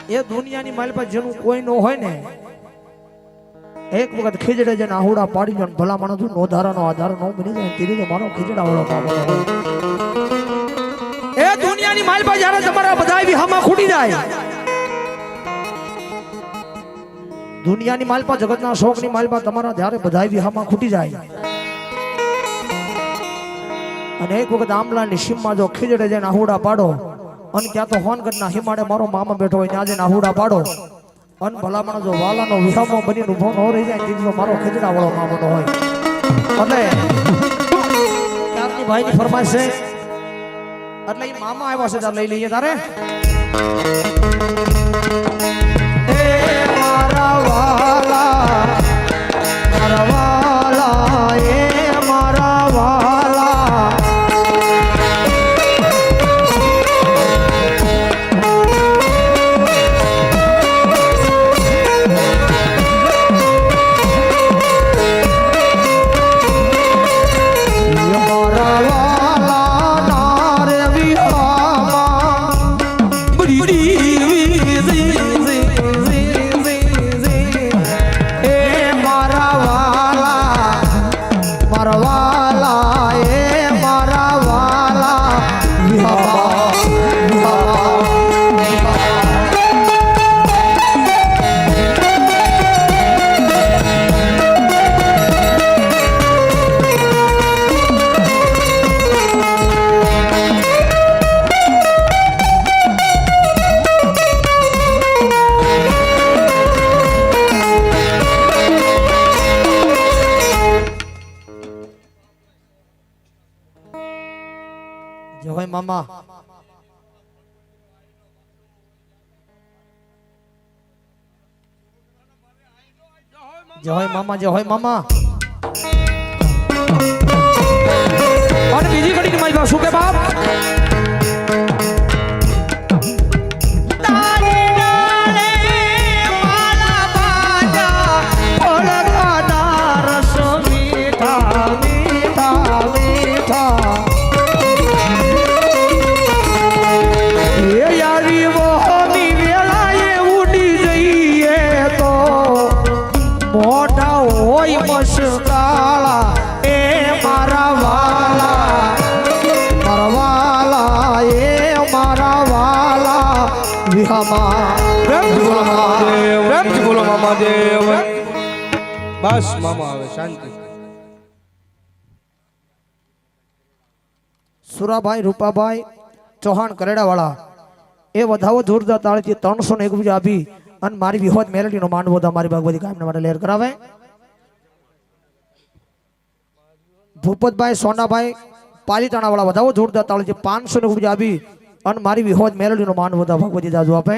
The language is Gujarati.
એ દુનિયાની માલ પર જેનું કોઈ ન હોય ને એક વખત ખીજડે જઈને આહુડા પાડી જો ભલા માણસ નોધારાનો આધાર ન બની જાય તેરી તો મારો ખીજડા વાળો પાપો એ દુનિયાની માલ પર જ્યારે તમારા બધા વિહામાં ખૂટી જાય દુનિયાની માલ પર જગતના શોકની માલ પર તમારા જ્યારે બધા વિહામાં ખૂટી જાય અને એક વખત આમલાની સીમમાં જો ખીજડે જઈને આહુડા પાડો અને ત્યાં તો હોનગઢના હિમાડે મારો મામા બેઠો હોય ત્યાં જઈને આહુડા પાડો અને ભલામણ જો વાલાનો વિહામો બનીને ઉભો ન રહી જાય તે મારો ખીજડા વાળો મામાનો હોય એટલે ત્યારની ભાઈની ફરમાઈશ છે એટલે એ મામા આવ્યા છે ત્યારે લઈ લઈએ તારે એ મારા વાલા એ મારા વાલા જય મામા જય મામા જય મામા અને બીજી ઘડી મારી પાસે શું કે બાપ બસ મામા આવે શાંતિ સુરાભાઈ રૂપાભાઈ ચૌહાણ કરેડા વાળા એ વધાવો જોરદાર તાળીથી 301 આપી અને મારી વિહોદ મેલડીનો માંડવો મારી ભગવતી કામને માટે લહેર કરાવે ભૂપતભાઈ સોનાભાઈ પાલીતાણા વાળા વધાવો જોરદાર તાળીથી 500 આપી અને મારી વિહોદ મેલડીનો માંડવો ભગવતી દાદુ આપે